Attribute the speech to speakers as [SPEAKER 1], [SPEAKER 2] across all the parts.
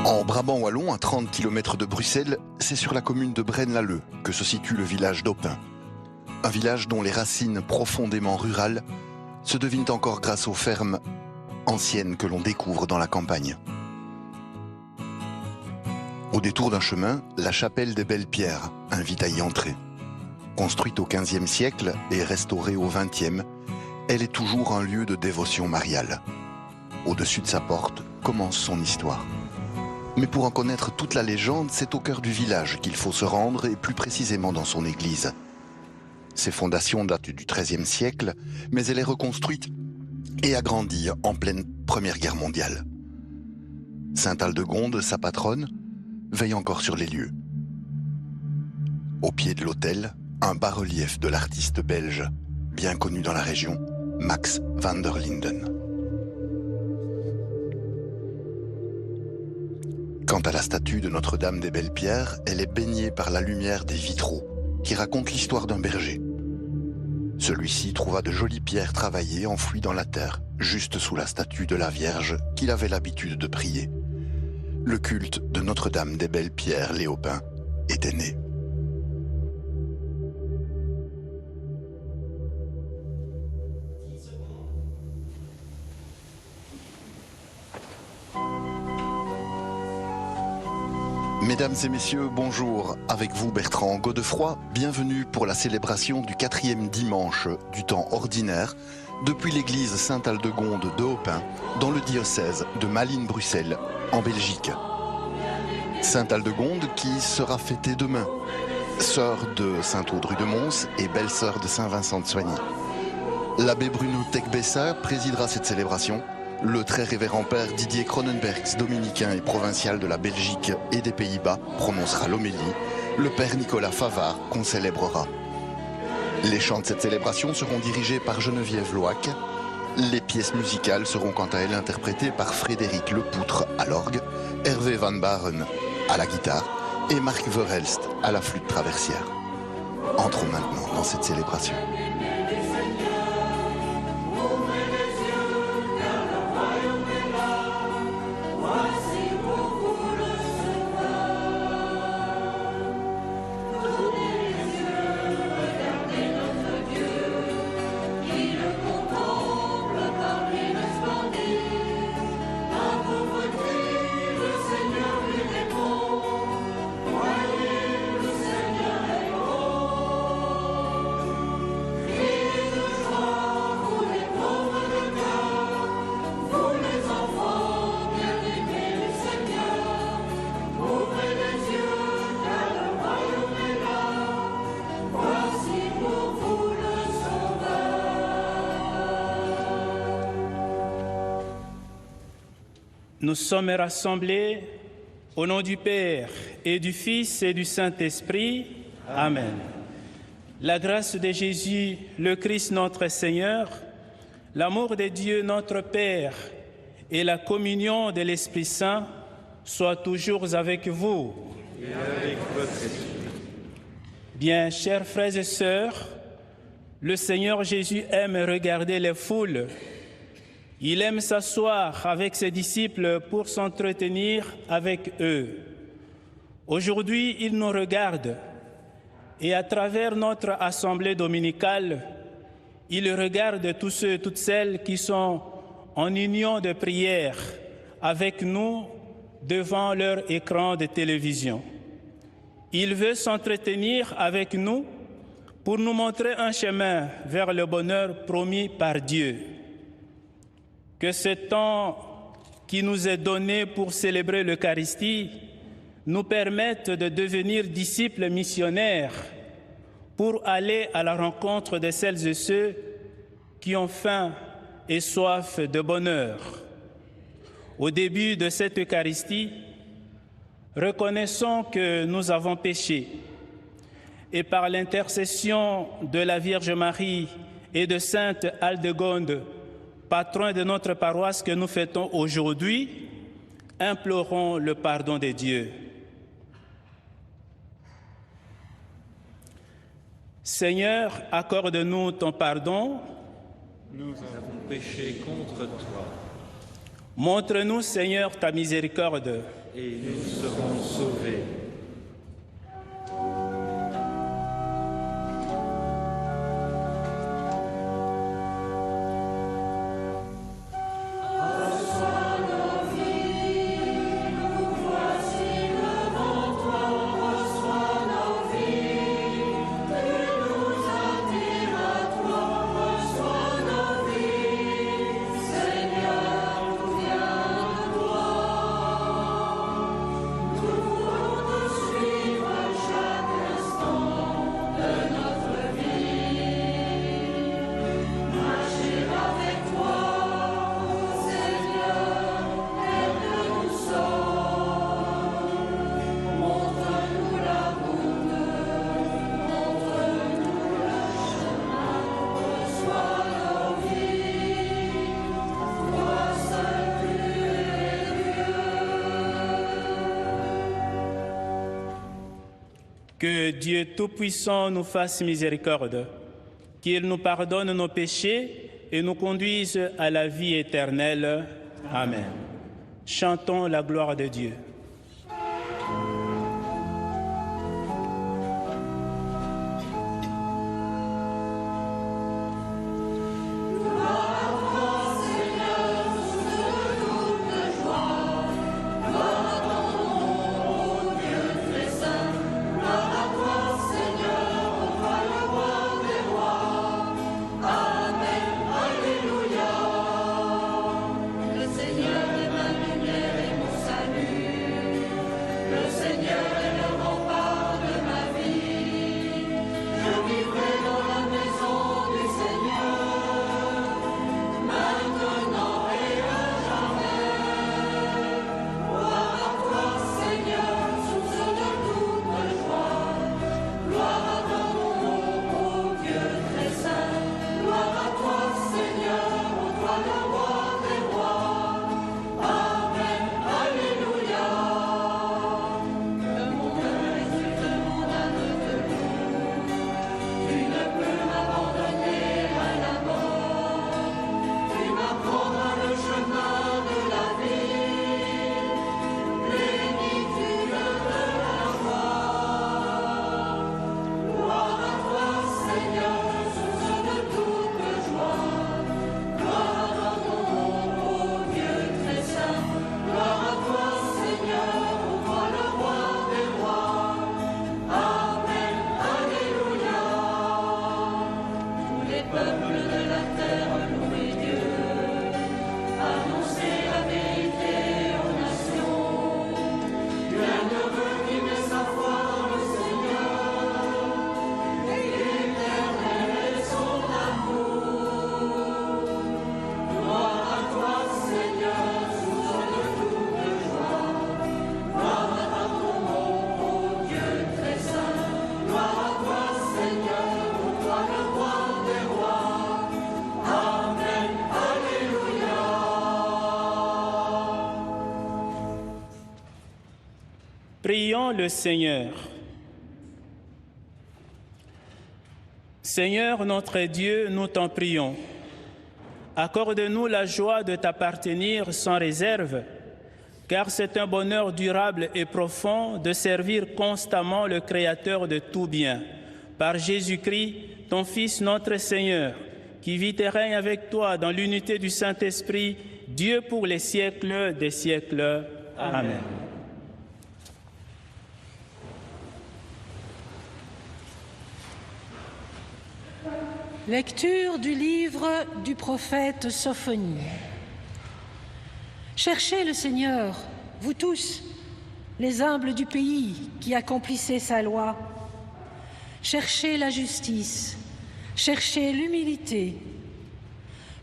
[SPEAKER 1] En Brabant wallon, à 30 km de Bruxelles, c'est sur la commune de Braine-l'Alleud que se situe le village d'Aupin. Un village dont les racines profondément rurales se devinent encore grâce aux fermes anciennes que l'on découvre dans la campagne. Au détour d'un chemin, la chapelle des Belles Pierres invite à y entrer. Construite au XVe siècle et restaurée au XXe, elle est toujours un lieu de dévotion mariale. Au-dessus de sa porte commence son histoire. Mais pour en connaître toute la légende, c'est au cœur du village qu'il faut se rendre, et plus précisément dans son église. Ses fondations datent du XIIIe siècle, mais elle est reconstruite et agrandie en pleine Première Guerre mondiale. Sainte-Aldegonde, sa patronne, veille encore sur les lieux. Au pied de l'autel, un bas-relief de l'artiste belge, bien connu dans la région, Max van der Linden. Quant à la statue de Notre-Dame des Belles Pierres, elle est baignée par la lumière des vitraux, qui racontent l'histoire d'un berger. Celui-ci trouva de jolies pierres travaillées enfouies dans la terre, juste sous la statue de la Vierge qu'il avait l'habitude de prier. Le culte de Notre-Dame des Belles Pierres, les Aupins, était né. Mesdames et messieurs, bonjour. Avec vous Bertrand Godefroy, bienvenue pour la célébration du 4e dimanche du temps ordinaire depuis l'église Sainte-Aldegonde de Aupin dans le diocèse de Malines-Bruxelles en Belgique. Sainte-Aldegonde qui sera fêtée demain, sœur de Saint-Audru de Mons et belle-sœur de Saint-Vincent de Soigny. L'abbé Bruno Tecbessa présidera cette célébration. Le très révérend père Didier Cronenbergs, dominicain et provincial de la Belgique et des Pays-Bas, prononcera l'homélie. Le père Nicolas Favard qu'on célébrera. Les chants de cette célébration seront dirigés par Geneviève Loac. Les pièces musicales seront quant à elles interprétées par Frédéric Lepoutre à l'orgue, Hervé Van Baren à la guitare et Marc Verhelst à la flûte traversière. Entrons maintenant dans cette célébration.
[SPEAKER 2] Nous sommes rassemblés au nom du Père et du Fils et du Saint-Esprit. Amen. La grâce de Jésus, le Christ notre Seigneur, l'amour de Dieu notre Père et la communion de l'Esprit Saint soient toujours avec vous.
[SPEAKER 3] Et avec votre esprit.
[SPEAKER 2] Bien, chers frères et sœurs, le Seigneur Jésus aime regarder les foules. Il aime s'asseoir avec ses disciples pour s'entretenir avec eux. Aujourd'hui, il nous regarde et à travers notre assemblée dominicale, il regarde tous ceux et toutes celles qui sont en union de prière avec nous devant leur écran de télévision. Il veut s'entretenir avec nous pour nous montrer un chemin vers le bonheur promis par Dieu. Que ce temps qui nous est donné pour célébrer l'Eucharistie nous permette de devenir disciples missionnaires pour aller à la rencontre de celles et ceux qui ont faim et soif de bonheur. Au début de cette Eucharistie, reconnaissons que nous avons péché et par l'intercession de la Vierge Marie et de Sainte Aldegonde, patron de notre paroisse que nous fêtons aujourd'hui, implorons le pardon de Dieu. Seigneur, accorde-nous ton pardon.
[SPEAKER 3] Nous avons péché contre toi.
[SPEAKER 2] Montre-nous, Seigneur, ta miséricorde.
[SPEAKER 3] Et nous serons sauvés.
[SPEAKER 2] Que Dieu Tout-Puissant nous fasse miséricorde, qu'il nous pardonne nos péchés et nous conduise à la vie éternelle. Amen. Chantons la gloire de Dieu. Prions le Seigneur. Seigneur notre Dieu, nous t'en prions. Accorde-nous la joie de t'appartenir sans réserve, car c'est un bonheur durable et profond de servir constamment le Créateur de tout bien. Par Jésus-Christ, ton Fils notre Seigneur, qui vit et règne avec toi dans l'unité du Saint-Esprit, Dieu pour les siècles des siècles. Amen.
[SPEAKER 4] Lecture du livre du prophète Sophonie. Cherchez le Seigneur, vous tous, les humbles du pays qui accomplissez sa loi. Cherchez la justice, cherchez l'humilité.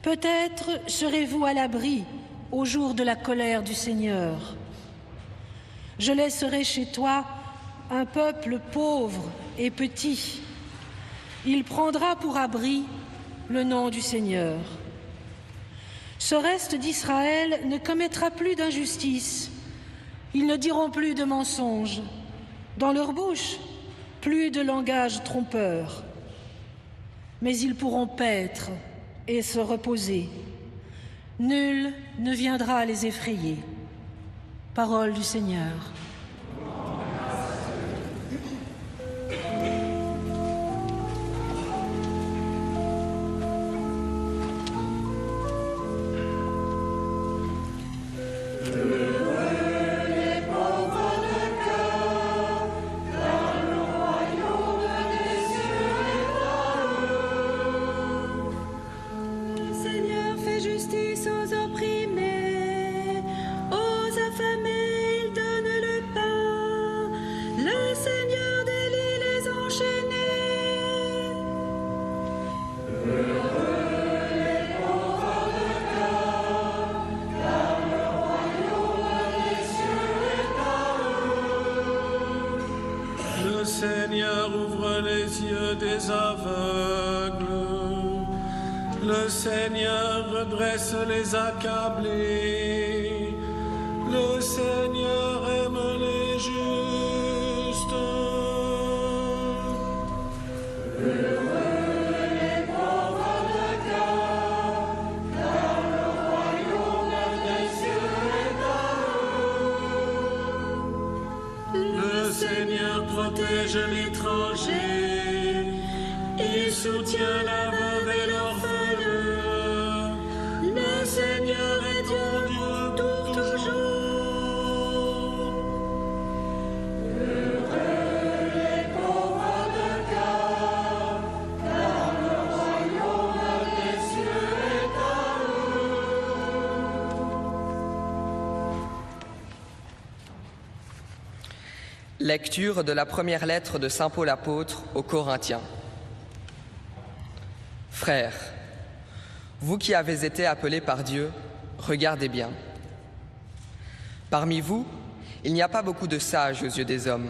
[SPEAKER 4] Peut-être serez-vous à l'abri au jour de la colère du Seigneur. Je laisserai chez toi un peuple pauvre et petit. Il prendra pour abri le nom du Seigneur. Ce reste d'Israël ne commettra plus d'injustice. Ils ne diront plus de mensonges. Dans leur bouche, plus de langage trompeur. Mais ils pourront paître et se reposer. Nul ne viendra les effrayer. Parole du Seigneur.
[SPEAKER 3] Le Seigneur ouvre les yeux des aveugles. Le Seigneur redresse les accablés. Le Seigneur aime les justes. Protège l'étranger, il soutient la veuve et l'orphelin. Le Seigneur est Dieu pour toujours. Heureux les pauvres de cœur, car le royaume des cieux est à eux.
[SPEAKER 5] Lecture de la première lettre de saint Paul apôtre aux Corinthiens. Frères, vous qui avez été appelés par Dieu, regardez bien. Parmi vous, il n'y a pas beaucoup de sages aux yeux des hommes,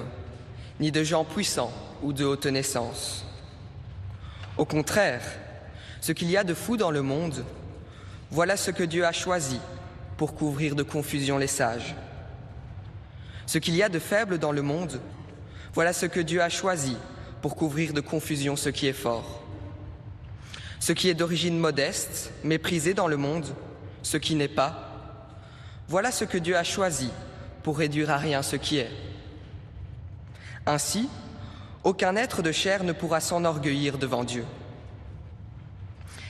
[SPEAKER 5] ni de gens puissants ou de haute naissance. Au contraire, ce qu'il y a de fou dans le monde, voilà ce que Dieu a choisi pour couvrir de confusion les sages. Ce qu'il y a de faible dans le monde, voilà ce que Dieu a choisi pour couvrir de confusion ce qui est fort. Ce qui est d'origine modeste, méprisé dans le monde, ce qui n'est pas, voilà ce que Dieu a choisi pour réduire à rien ce qui est. Ainsi, aucun être de chair ne pourra s'enorgueillir devant Dieu.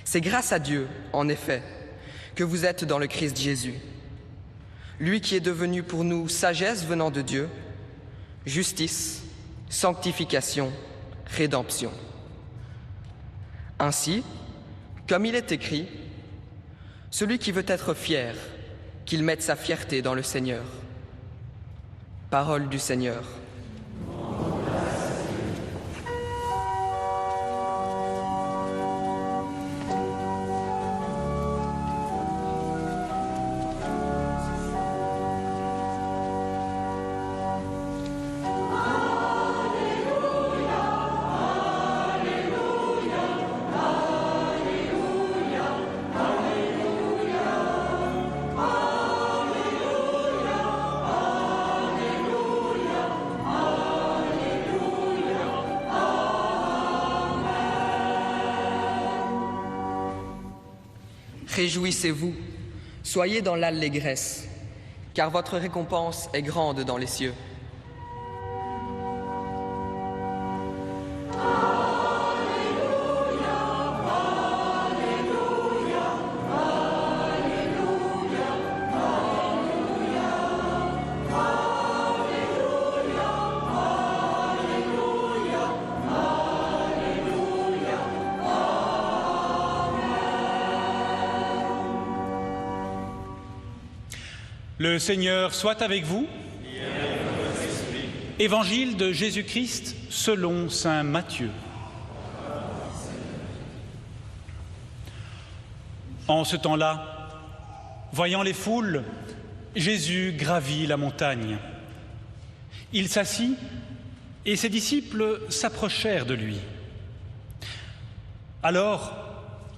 [SPEAKER 5] C'est grâce à Dieu, en effet, que vous êtes dans le Christ Jésus. Lui qui est devenu pour nous sagesse venant de Dieu, justice, sanctification, rédemption. Ainsi, comme il est écrit, celui qui veut être fier, qu'il mette sa fierté dans le Seigneur. Parole du Seigneur. Réjouissez-vous, soyez dans l'allégresse, car votre récompense est grande dans les cieux.
[SPEAKER 6] Le Seigneur soit avec vous. Évangile de Jésus-Christ selon saint Matthieu. En ce temps-là, voyant les foules, Jésus gravit la montagne. Il s'assit et ses disciples s'approchèrent de lui. Alors,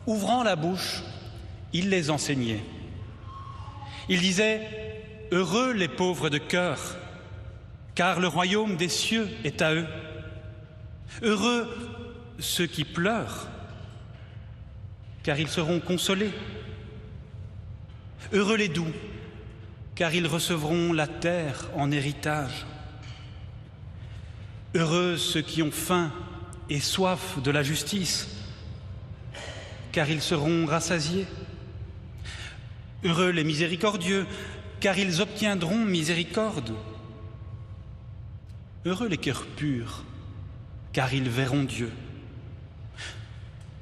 [SPEAKER 6] ouvrant la bouche, il les enseignait. Il disait « Heureux les pauvres de cœur, car le royaume des cieux est à eux. Heureux ceux qui pleurent, car ils seront consolés. Heureux les doux, car ils recevront la terre en héritage. Heureux ceux qui ont faim et soif de la justice, car ils seront rassasiés. Heureux les miséricordieux, car ils obtiendront miséricorde. Heureux les cœurs purs, car ils verront Dieu.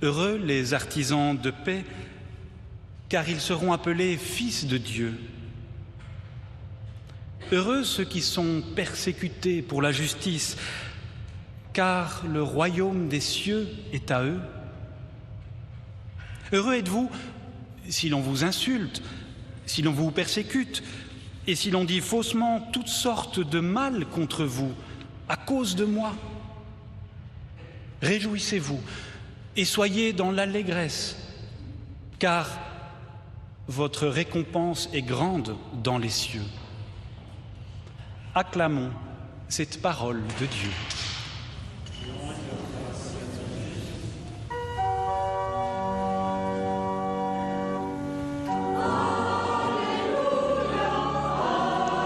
[SPEAKER 6] Heureux les artisans de paix, car ils seront appelés fils de Dieu. Heureux ceux qui sont persécutés pour la justice, car le royaume des cieux est à eux. Heureux êtes-vous si l'on vous insulte, si l'on vous persécute, et si l'on dit faussement toutes sortes de mal contre vous, à cause de moi. Réjouissez-vous et soyez dans l'allégresse, car votre récompense est grande dans les cieux. Acclamons cette parole de Dieu.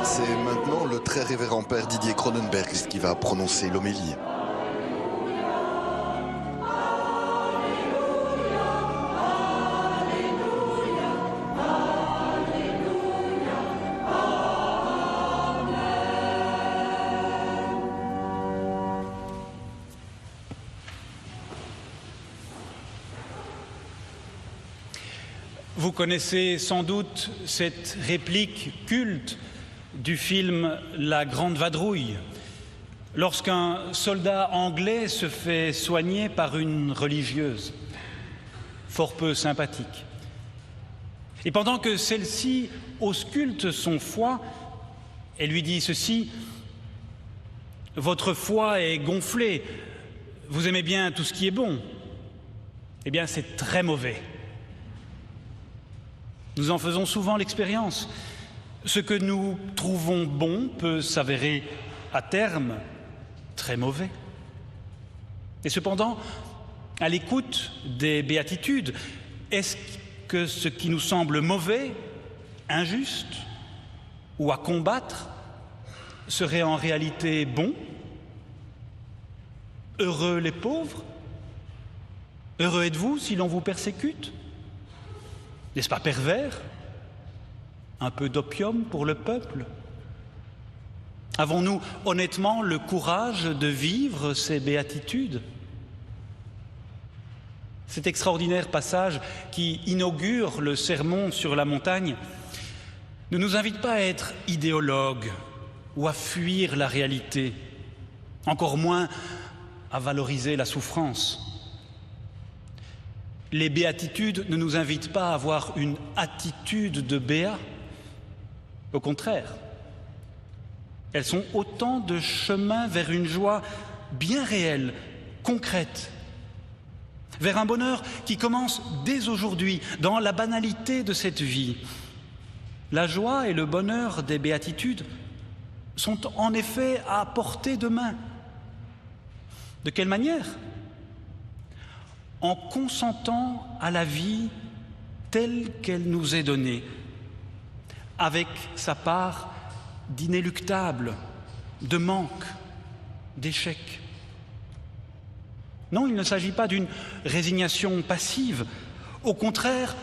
[SPEAKER 1] C'est maintenant le très révérend père Didier Cronenberg qui va prononcer l'homélie.
[SPEAKER 6] Vous connaissez sans doute cette réplique culte du film La Grande Vadrouille, lorsqu'un soldat anglais se fait soigner par une religieuse, fort peu sympathique. Et pendant que celle-ci ausculte son foie, elle lui dit ceci: « Votre foie est gonflé, vous aimez bien tout ce qui est bon. Eh bien, c'est très mauvais. » Nous en faisons souvent l'expérience. Ce que nous trouvons bon peut s'avérer à terme très mauvais. Et cependant, à l'écoute des béatitudes, est-ce que ce qui nous semble mauvais, injuste ou à combattre serait en réalité bon? Heureux les pauvres? Heureux êtes-vous si l'on vous persécute? N'est-ce pas pervers? Un peu d'opium pour le peuple? Avons-nous honnêtement le courage de vivre ces béatitudes? Cet extraordinaire passage qui inaugure le sermon sur la montagne ne nous invite pas à être idéologues ou à fuir la réalité, encore moins à valoriser la souffrance. Les béatitudes ne nous invitent pas à avoir une attitude de béat. Au contraire, elles sont autant de chemins vers une joie bien réelle, concrète, vers un bonheur qui commence dès aujourd'hui, dans la banalité de cette vie. La joie et le bonheur des béatitudes sont en effet à portée de main. De quelle manière? En consentant à la vie telle qu'elle nous est donnée, avec sa part d'inéluctable, de manque, d'échec. Non, il ne s'agit pas d'une résignation passive. Au contraire,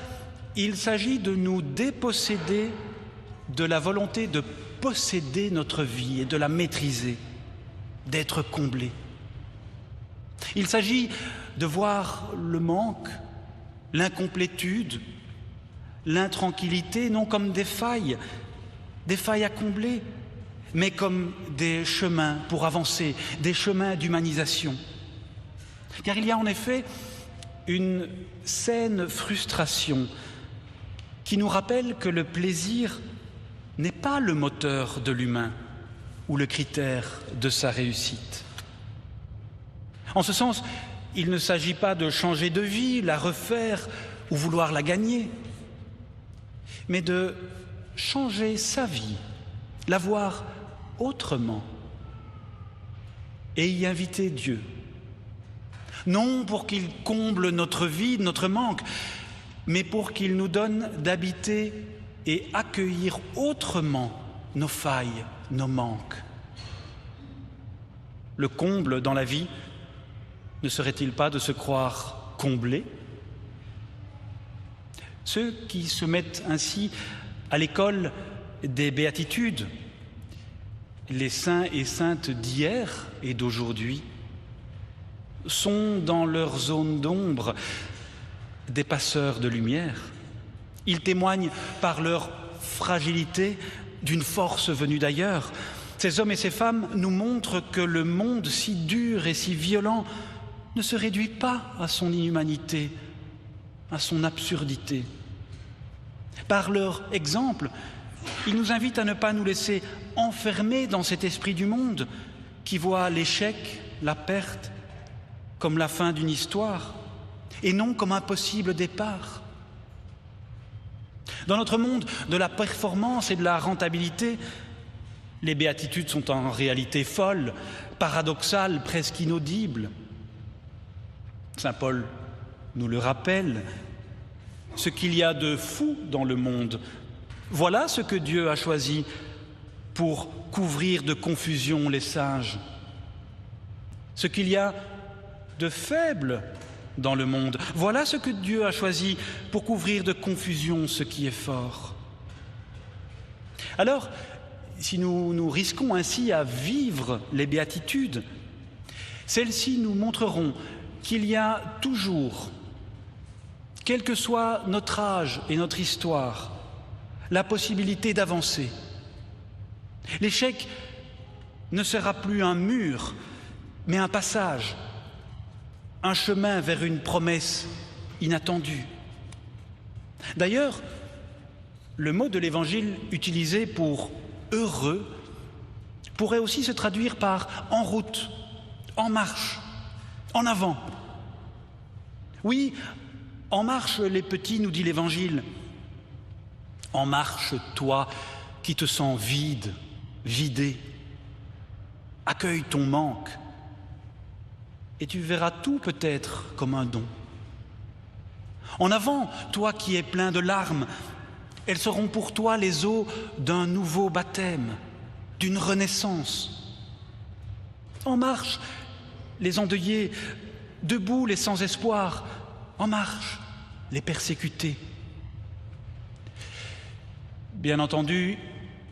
[SPEAKER 6] il s'agit de nous déposséder de la volonté de posséder notre vie et de la maîtriser, d'être comblés. Il s'agit de voir le manque, l'incomplétude, l'intranquillité, non comme des failles à combler, mais comme des chemins pour avancer, des chemins d'humanisation. Car il y a en effet une saine frustration qui nous rappelle que le plaisir n'est pas le moteur de l'humain ou le critère de sa réussite. En ce sens, il ne s'agit pas de changer de vie, la refaire ou vouloir la gagner, mais de changer sa vie, la voir autrement et y inviter Dieu. Non pour qu'il comble notre vide, notre manque, mais pour qu'il nous donne d'habiter et accueillir autrement nos failles, nos manques. Le comble dans la vie ne serait-il pas de se croire comblé ? Ceux qui se mettent ainsi à l'école des béatitudes, les saints et saintes d'hier et d'aujourd'hui, sont dans leur zone d'ombre des passeurs de lumière. Ils témoignent par leur fragilité d'une force venue d'ailleurs. Ces hommes et ces femmes nous montrent que le monde si dur et si violent ne se réduit pas à son inhumanité, à son absurdité. Par leur exemple, ils nous invitent à ne pas nous laisser enfermer dans cet esprit du monde qui voit l'échec, la perte, comme la fin d'une histoire, et non comme un possible départ. Dans notre monde de la performance et de la rentabilité, les béatitudes sont en réalité folles, paradoxales, presque inaudibles. Saint Paul nous le rappelle, ce qu'il y a de fou dans le monde, voilà ce que Dieu a choisi pour couvrir de confusion les sages. Ce qu'il y a de faible dans le monde, voilà ce que Dieu a choisi pour couvrir de confusion ce qui est fort. Alors, si nous risquons ainsi à vivre les béatitudes, celles-ci nous montreront qu'il y a toujours, quel que soit notre âge et notre histoire, la possibilité d'avancer. L'échec ne sera plus un mur, mais un passage, un chemin vers une promesse inattendue. D'ailleurs, le mot de l'Évangile utilisé pour « heureux » pourrait aussi se traduire par « en route »,« en marche »,« en avant ». Oui, en marche les petits, nous dit l'Évangile. En marche, toi qui te sens vide, vidé. Accueille ton manque et tu verras tout peut-être comme un don. En avant, toi qui es plein de larmes, elles seront pour toi les eaux d'un nouveau baptême, d'une renaissance. En marche, les endeuillés, debout les sans espoir, en marche, les persécutés. Bien entendu,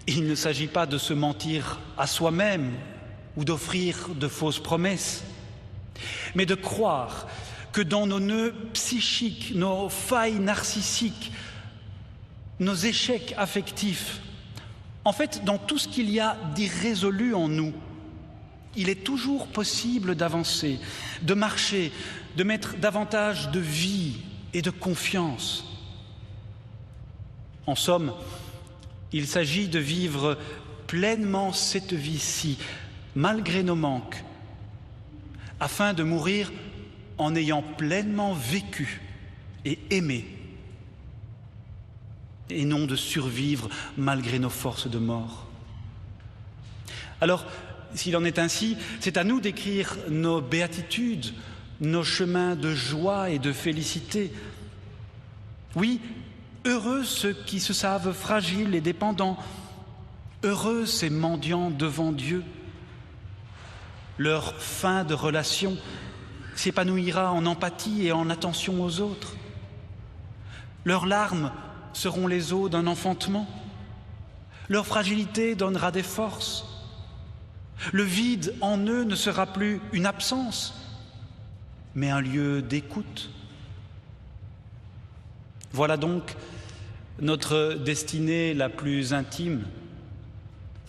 [SPEAKER 6] il ne s'agit pas de se mentir à soi-même ou d'offrir de fausses promesses, mais de croire que dans nos nœuds psychiques, nos failles narcissiques, nos échecs affectifs, en fait, dans tout ce qu'il y a d'irrésolu en nous, il est toujours possible d'avancer, de marcher, de mettre davantage de vie et de confiance. En somme, il s'agit de vivre pleinement cette vie-ci, malgré nos manques, afin de mourir en ayant pleinement vécu et aimé, et non de survivre malgré nos forces de mort. Alors, s'il en est ainsi, c'est à nous d'écrire nos béatitudes, nos chemins de joie et de félicité. Oui, heureux ceux qui se savent fragiles et dépendants, heureux ces mendiants devant Dieu. Leur fin de relation s'épanouira en empathie et en attention aux autres. Leurs larmes seront les eaux d'un enfantement. Leur fragilité donnera des forces. Le vide en eux ne sera plus une absence, mais un lieu d'écoute. Voilà donc notre destinée la plus intime,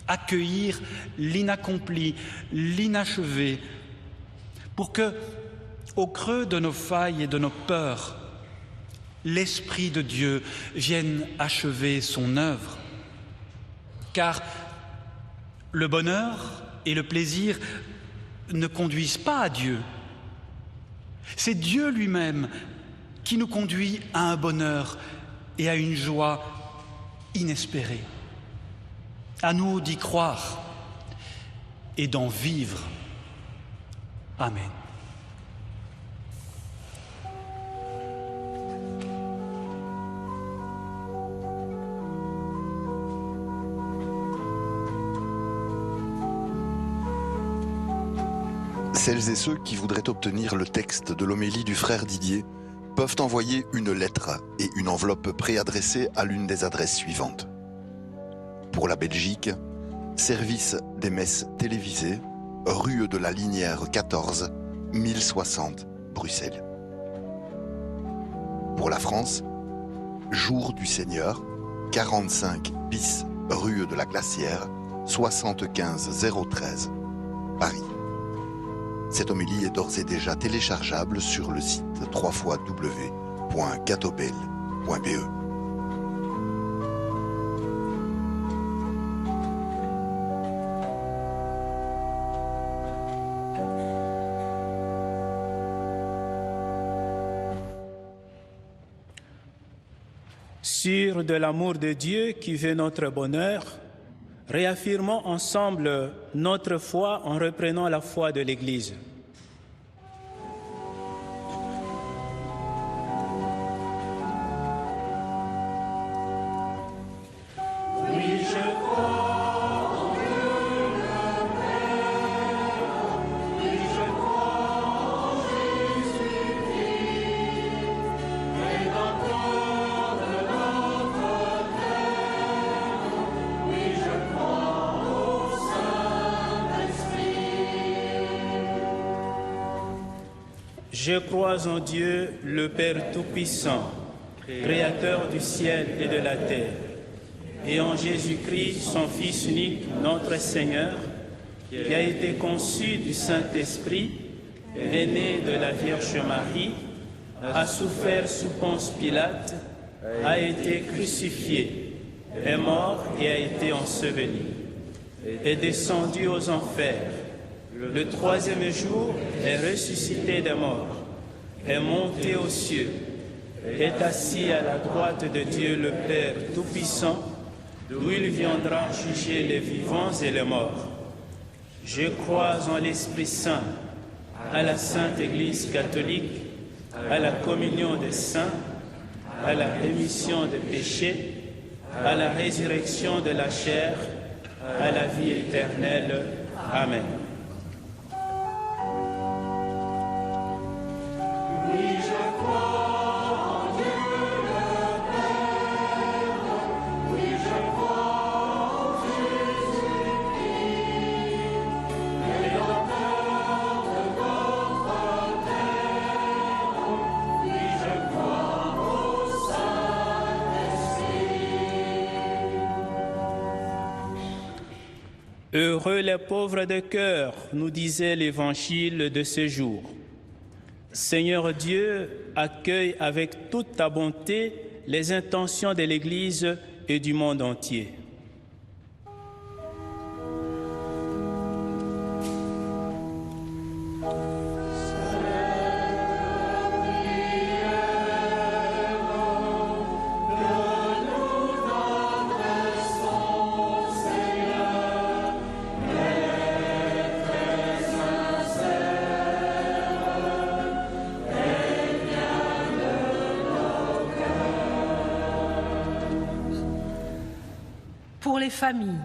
[SPEAKER 6] accueillir l'inaccompli, l'inachevé, pour que, au creux de nos failles et de nos peurs, l'Esprit de Dieu vienne achever son œuvre. Car le bonheur et le plaisir ne conduisent pas à Dieu. C'est Dieu lui-même qui nous conduit à un bonheur et à une joie inespérée. À nous d'y croire et d'en vivre. Amen.
[SPEAKER 1] Celles et ceux qui voudraient obtenir le texte de l'homélie du frère Didier peuvent envoyer une lettre et une enveloppe préadressée à l'une des adresses suivantes. Pour la Belgique, service des messes télévisées, rue de la Linière 14, 1060, Bruxelles. Pour la France, Jour du Seigneur, 45 bis, rue de la Glacière, 75 013, Paris. Cette homélie est d'ores et déjà téléchargeable sur le site www.catobel.be.
[SPEAKER 2] Sûrs de l'amour de Dieu qui veut notre bonheur, réaffirmons ensemble notre foi en reprenant la foi de l'Église. Je crois en Dieu, le Père Tout-Puissant, Créateur du ciel et de la terre, et en Jésus-Christ, son Fils unique, notre Seigneur, qui a été conçu du Saint-Esprit, est né de la Vierge Marie, a souffert sous Ponce Pilate, a été crucifié, est mort et a été enseveli, est descendu aux enfers. Le troisième jour est ressuscité des morts, est monté aux cieux, est assis à la droite de Dieu le Père Tout-Puissant, d'où il viendra juger les vivants et les morts. Je crois en l'Esprit Saint, à la Sainte Église catholique, à la communion des saints, à la rémission des péchés, à la résurrection de la chair, à la vie éternelle. Amen. Heureux les pauvres de cœur, nous disait l'Évangile de ce jour. Seigneur Dieu, accueille avec toute ta bonté les intentions de l'Église et du monde entier.
[SPEAKER 4] Pour les familles,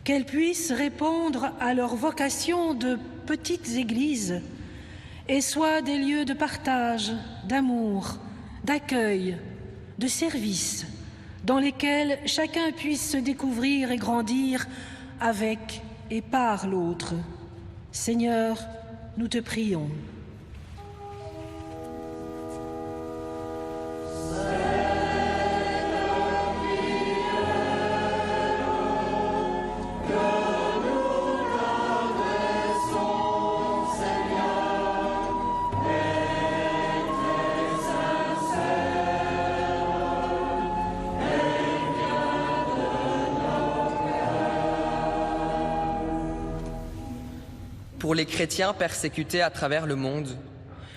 [SPEAKER 4] qu'elles puissent répondre à leur vocation de petites églises et soient des lieux de partage, d'amour, d'accueil, de service, dans lesquels chacun puisse se découvrir et grandir avec et par l'autre. Seigneur, nous te prions.
[SPEAKER 5] Pour les chrétiens persécutés à travers le monde,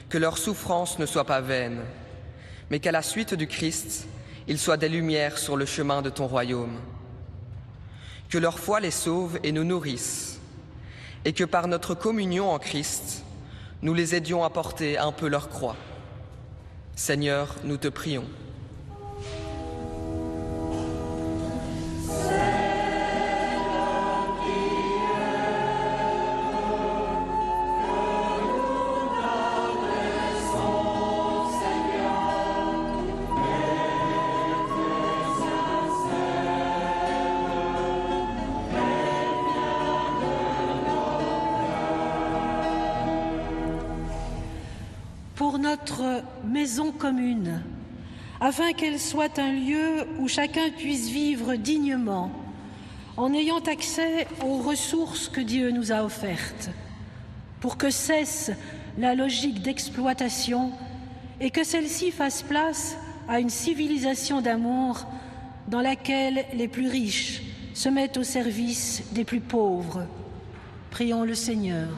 [SPEAKER 5] que leur souffrance ne soit pas vaine, mais qu'à la suite du Christ, ils soient des lumières sur le chemin de ton royaume. Que leur foi les sauve et nous nourrisse, et que par notre communion en Christ, nous les aidions à porter un peu leur croix. Seigneur, nous te prions.
[SPEAKER 4] pour notre maison commune, afin qu'elle soit un lieu où chacun puisse vivre dignement, en ayant accès aux ressources que Dieu nous a offertes, pour que cesse la logique d'exploitation et que celle-ci fasse place à une civilisation d'amour dans laquelle les plus riches se mettent au service des plus pauvres. Prions le Seigneur.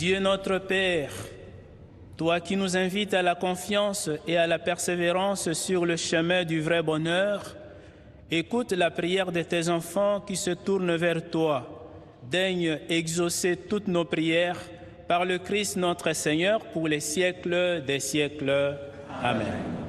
[SPEAKER 2] Dieu notre Père, toi qui nous invites à la confiance et à la persévérance sur le chemin du vrai bonheur, écoute la prière de tes enfants qui se tournent vers toi. Daigne exaucer toutes nos prières par le Christ notre Seigneur pour les siècles des siècles. Amen.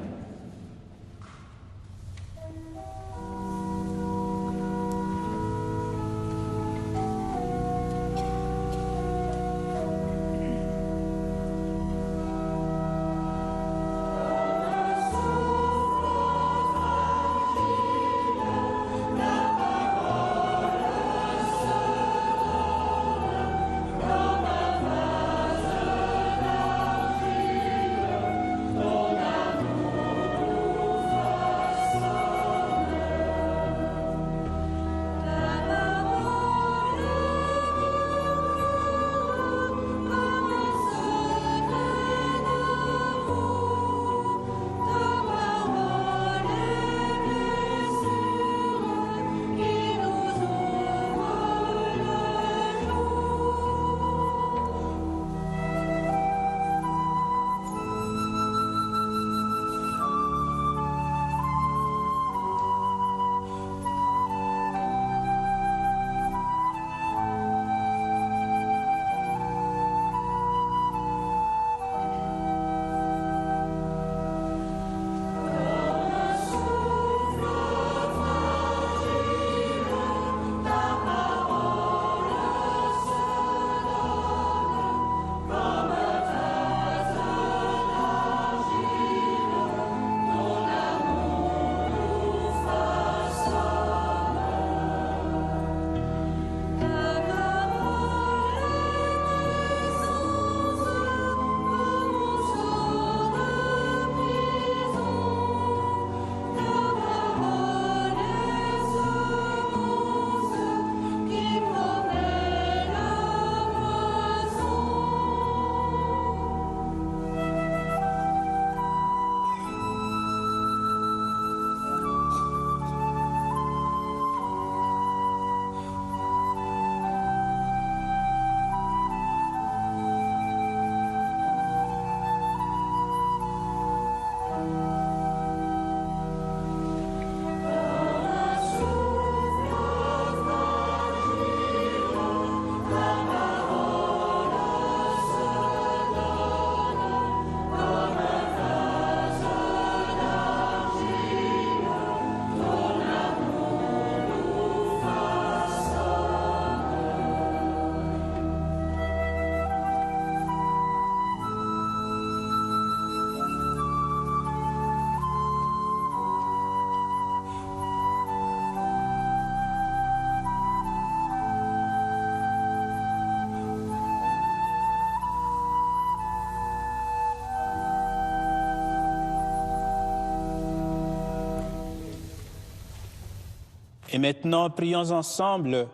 [SPEAKER 2] Et maintenant, prions ensemble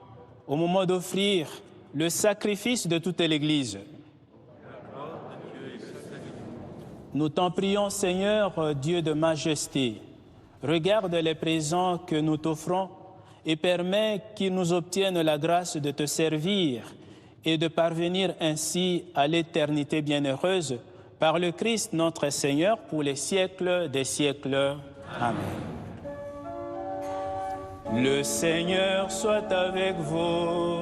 [SPEAKER 2] au moment d'offrir le sacrifice de toute l'Église. Nous t'en prions, Seigneur, Dieu de majesté. Regarde les présents que nous t'offrons et permets qu'ils nous obtiennent la grâce de te servir et de parvenir ainsi à l'éternité bienheureuse par le Christ notre Seigneur pour les siècles des siècles. Amen. Le Seigneur soit avec vous.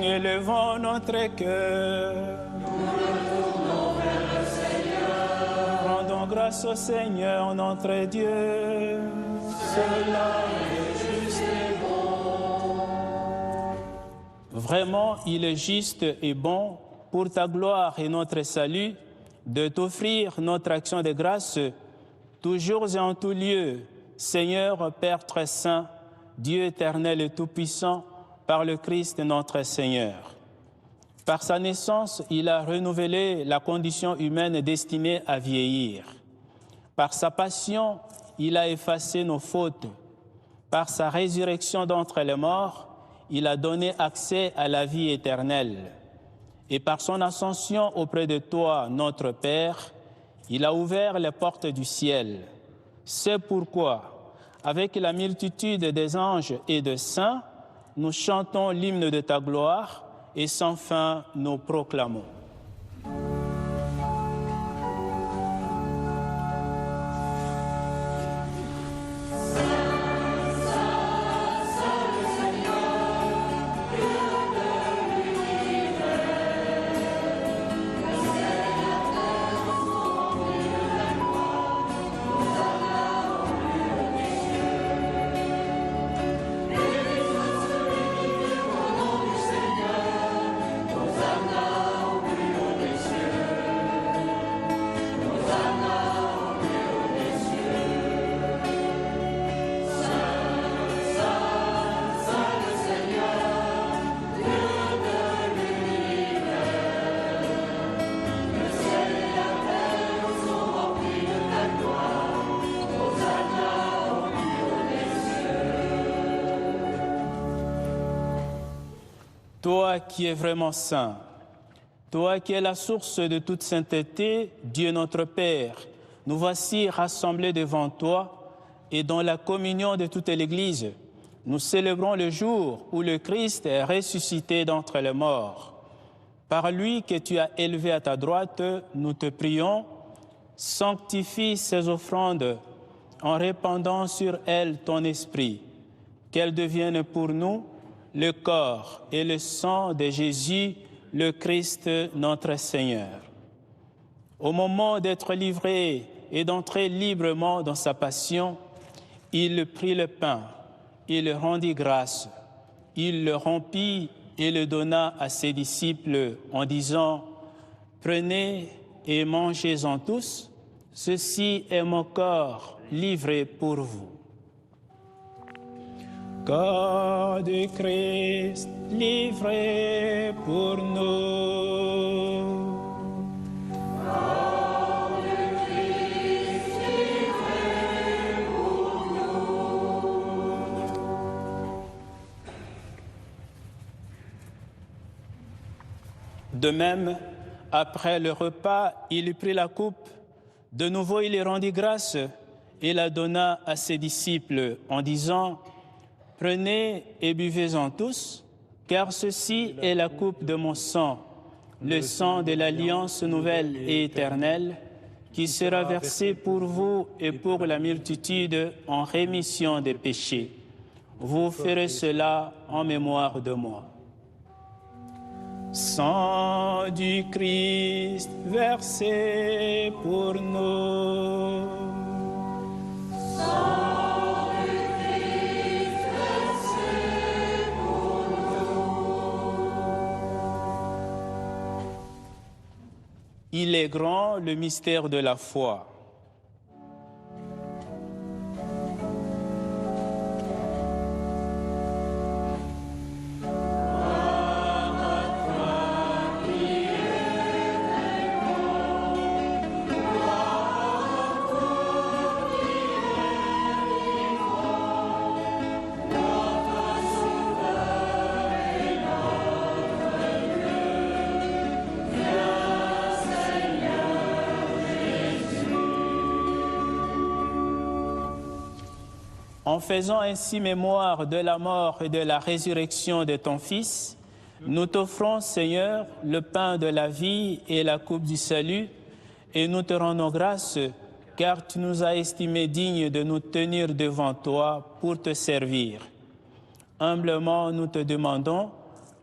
[SPEAKER 2] Élevons notre cœur.
[SPEAKER 3] Nous retournons vers le Seigneur
[SPEAKER 2] grâce au Seigneur notre Dieu. Cela est juste et bon. Vraiment, il est juste et bon pour ta gloire et notre salut de t'offrir notre action de grâce toujours et en tout lieu, Seigneur Père très saint, Dieu éternel et tout-puissant, par le Christ notre Seigneur. Par sa naissance, il a renouvelé la condition humaine destinée à vieillir. Par sa passion, il a effacé nos fautes. Par sa résurrection d'entre les morts, il a donné accès à la vie éternelle. Et par son ascension auprès de toi, notre Père, il a ouvert les portes du ciel. C'est pourquoi, avec la multitude des anges et des saints, nous chantons l'hymne de ta gloire et sans fin nous proclamons. Toi qui es vraiment saint, toi qui es la source de toute sainteté, Dieu notre Père, nous voici rassemblés devant toi et dans la communion de toute l'Église, nous célébrons le jour où le Christ est ressuscité d'entre les morts. Par lui que tu as élevé à ta droite, nous te prions, sanctifie ces offrandes en répandant sur elles ton esprit, qu'elles deviennent pour nous le corps et le sang de Jésus, le Christ, notre Seigneur. Au moment d'être livré et d'entrer librement dans sa passion, il prit le pain, il rendit grâce, il le rompit et le donna à ses disciples en disant « Prenez et mangez-en tous, ceci est mon corps livré pour vous. » Corps de Christ livré pour nous.
[SPEAKER 3] Corps de Christ livré pour nous.
[SPEAKER 2] De même, après le repas, il prit la coupe. De nouveau, il rendit grâce et la donna à ses disciples en disant « Prenez et buvez-en tous, car ceci est la coupe de mon sang, le sang de l'alliance nouvelle et éternelle, qui sera versé pour vous et pour la multitude en rémission des péchés. Vous ferez cela en mémoire de moi. » Sang du Christ versé pour nous. Il est grand le mystère de la foi. En faisant ainsi mémoire de la mort et de la résurrection de ton Fils, nous t'offrons, Seigneur, le pain de la vie et la coupe du salut, et nous te rendons grâce, car tu nous as estimés dignes de nous tenir devant toi pour te servir. Humblement, nous te demandons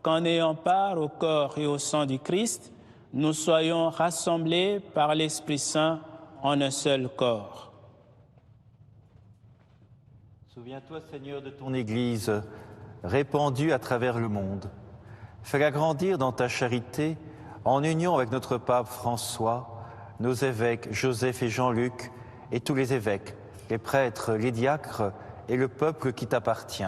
[SPEAKER 2] qu'en ayant part au corps et au sang du Christ, nous soyons rassemblés par l'Esprit Saint en un seul corps.
[SPEAKER 7] Souviens-toi, Seigneur, de ton Église répandue à travers le monde. Fais-la grandir dans ta charité, en union avec notre pape François, nos évêques Joseph et Jean-Luc, et tous les évêques, les prêtres, les diacres et le peuple qui t'appartient.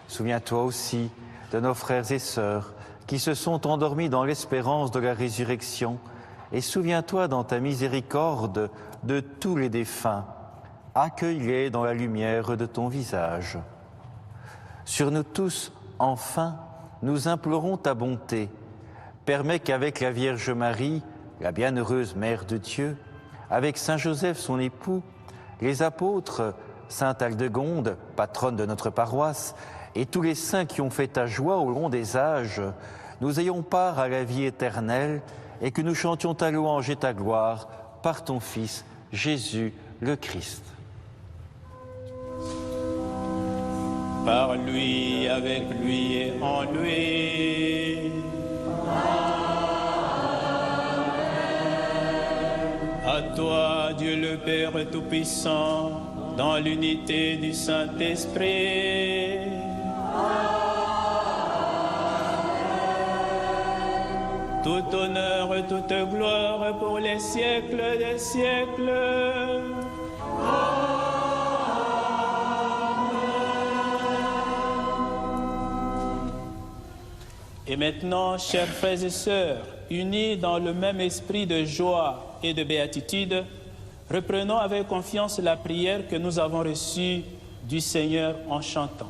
[SPEAKER 7] Souviens-toi aussi de nos frères et sœurs qui se sont endormis dans l'espérance de la résurrection, et souviens-toi dans ta miséricorde de tous les défunts. Accueille-les dans la lumière de ton visage. Sur nous tous, enfin, nous implorons ta bonté. Permets qu'avec la Vierge Marie, la bienheureuse Mère de Dieu, avec Saint Joseph, son époux, les apôtres, Sainte Aldegonde, patronne de notre paroisse, et tous les saints qui ont fait ta joie au long des âges, nous ayons part à la vie éternelle et que nous chantions ta louange et ta gloire par ton Fils, Jésus le Christ.
[SPEAKER 2] Par lui, avec lui et en lui. À toi, Dieu le Père Tout-Puissant, dans l'unité du Saint-Esprit. Tout honneur et toute gloire pour les siècles des siècles. Et maintenant, chers frères et sœurs, unis dans le même esprit de joie et de béatitude, reprenons avec confiance la prière que nous avons reçue du Seigneur en chantant.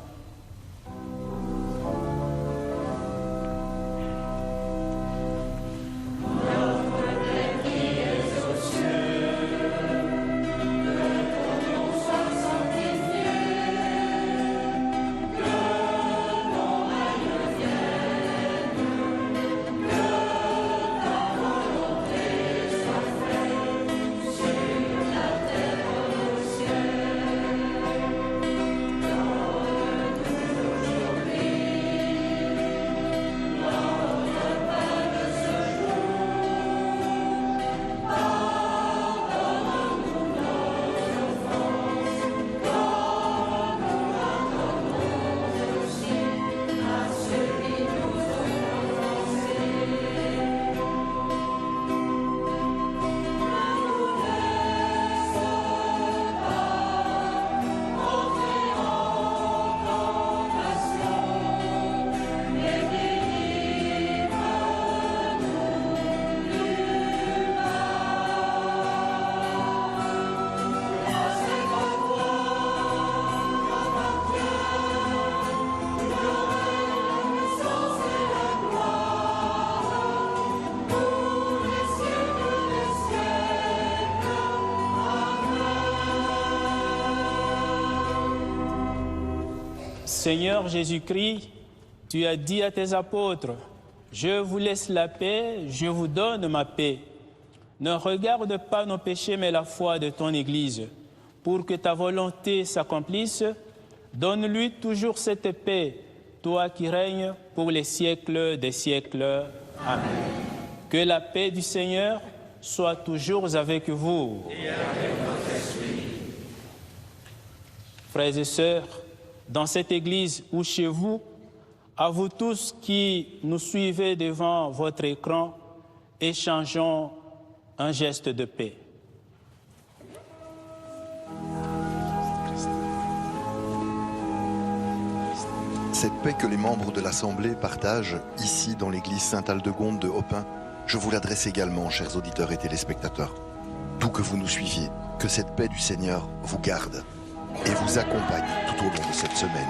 [SPEAKER 2] Seigneur Jésus-Christ, tu as dit à tes apôtres, « Je vous laisse la paix, je vous donne ma paix. Ne regarde pas nos péchés, mais la foi de ton Église. Pour que ta volonté s'accomplisse, donne-lui toujours cette paix, toi qui règnes pour les siècles des siècles. Amen. Que la paix du Seigneur soit toujours avec vous. Et avec votre esprit. Frères et sœurs, dans cette église ou chez vous, à vous tous qui nous suivez devant votre écran, échangeons un geste de paix.
[SPEAKER 1] Cette paix que les membres de l'Assemblée partagent ici dans l'église Sainte-Aldegonde de Hopin, je vous l'adresse également, chers auditeurs et téléspectateurs. D'où que vous nous suiviez, que cette paix du Seigneur vous garde et vous accompagne tout au long de cette semaine.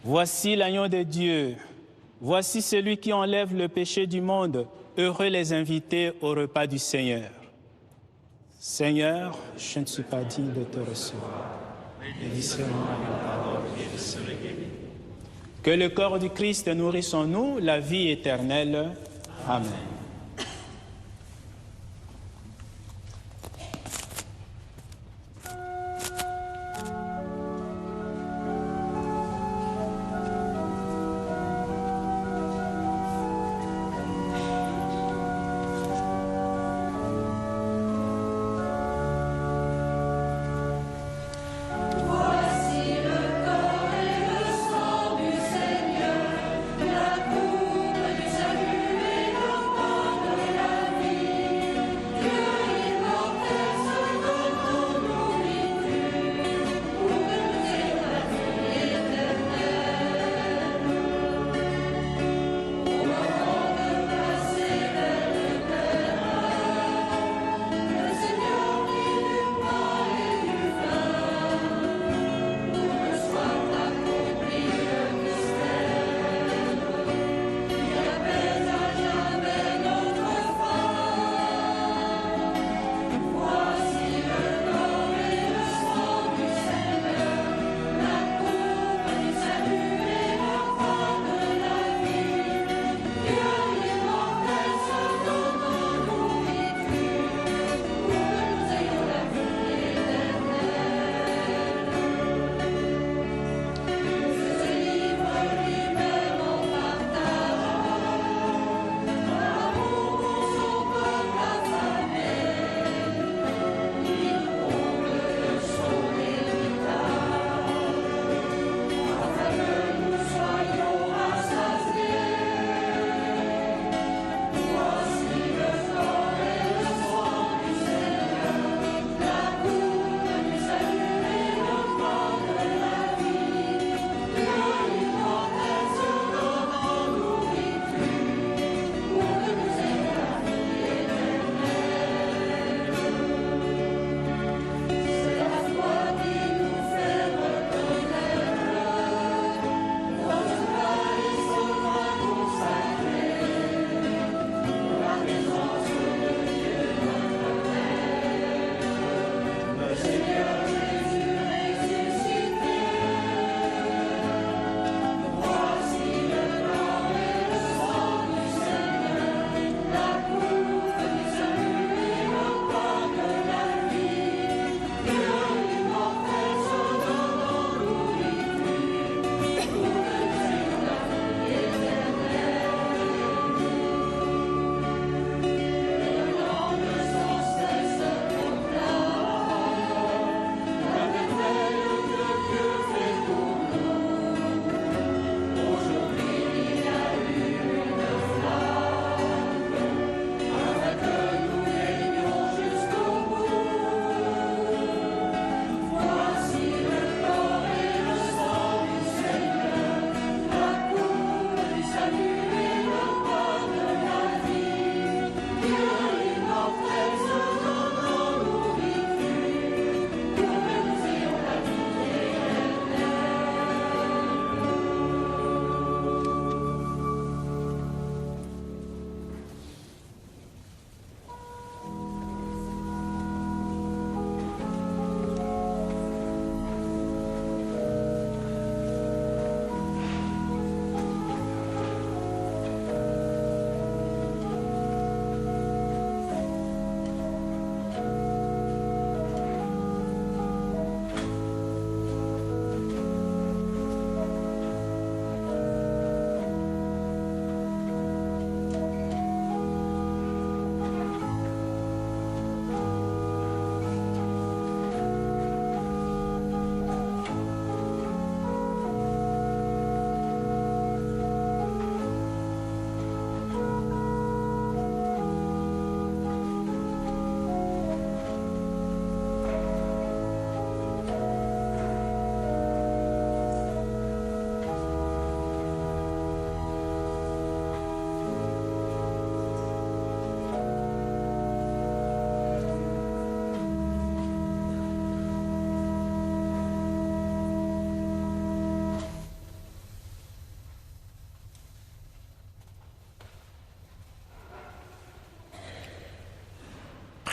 [SPEAKER 2] Voici l'agneau de Dieu. Voici celui qui enlève le péché du monde. Heureux les invités au repas du Seigneur. Seigneur, je ne suis pas digne de te recevoir. Mais dis seulement une parole et je serai guéri. Que le corps du Christ nourrisse en nous la vie éternelle. Amen.
[SPEAKER 3] La coupe du salut et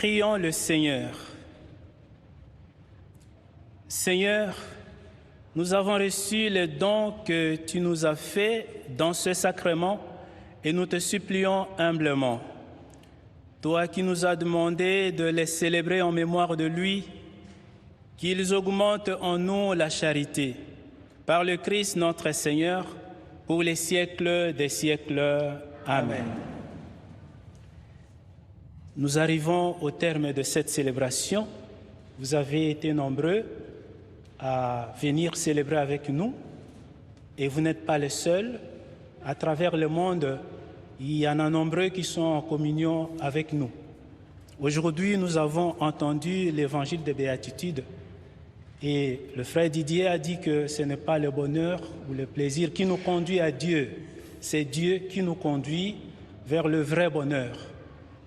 [SPEAKER 2] Prions le Seigneur. Seigneur, nous avons reçu les dons que tu nous as faits dans ce sacrement et nous te supplions humblement. Toi qui nous as demandé de les célébrer en mémoire de lui, qu'ils augmentent en nous la charité. Par le Christ notre Seigneur, pour les siècles des siècles. Amen. Nous arrivons au terme de cette célébration. Vous avez été nombreux à venir célébrer avec nous et vous n'êtes pas les seuls. À travers le monde, il y en a nombreux qui sont en communion avec nous. Aujourd'hui, nous avons entendu l'évangile des béatitudes et le frère Didier a dit que ce n'est pas le bonheur ou le plaisir qui nous conduit à Dieu, c'est Dieu qui nous conduit vers le vrai bonheur.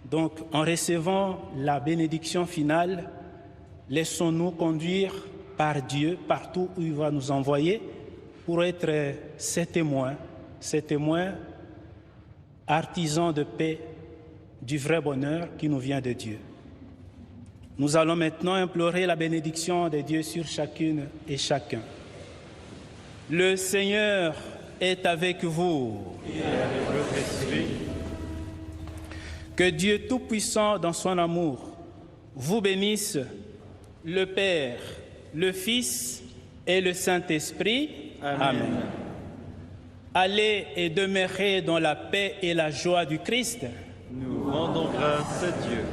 [SPEAKER 2] Donc, en recevant la bénédiction finale, laissons-nous conduire par Dieu partout où il va nous envoyer pour être ses témoins artisans de paix du vrai bonheur qui nous vient de Dieu. Nous allons maintenant implorer la bénédiction de Dieu sur chacune et chacun. Le Seigneur est avec vous.
[SPEAKER 6] Et avec votre esprit.
[SPEAKER 2] Que Dieu Tout-Puissant, dans son amour, vous bénisse, le Père, le Fils et le Saint-Esprit. Amen. Allez et demeurez dans la paix et la joie du Christ.
[SPEAKER 8] Nous rendons grâce à Dieu.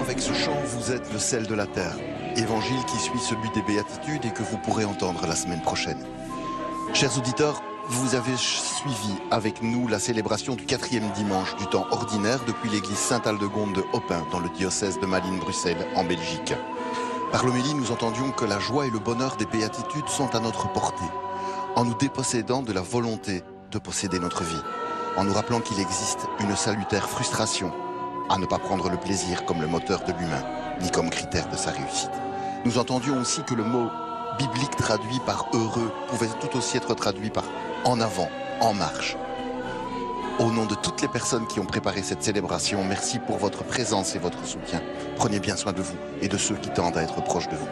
[SPEAKER 1] Avec ce chant, vous êtes le sel de la terre. Évangile qui suit celui des béatitudes et que vous pourrez entendre la semaine prochaine. Chers auditeurs, vous avez suivi avec nous la célébration du 4e dimanche du temps ordinaire depuis l'église Sainte-Aldegonde de Oppin dans le diocèse de Malines-Bruxelles en Belgique. Par l'homélie, nous entendions que la joie et le bonheur des béatitudes sont à notre portée, en nous dépossédant de la volonté de posséder notre vie, en nous rappelant qu'il existe une salutaire frustration à ne pas prendre le plaisir comme le moteur de l'humain, ni comme critère de sa réussite. Nous entendions aussi que le mot biblique traduit par « heureux » pouvait tout aussi être traduit par « en avant »,« en marche ». Au nom de toutes les personnes qui ont préparé cette célébration, merci pour votre présence et votre soutien. Prenez bien soin de vous et de ceux qui tendent à être proches de vous.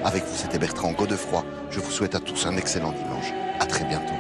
[SPEAKER 1] Avec vous, c'était Bertrand Godefroy. Je vous souhaite à tous un excellent dimanche. À très bientôt.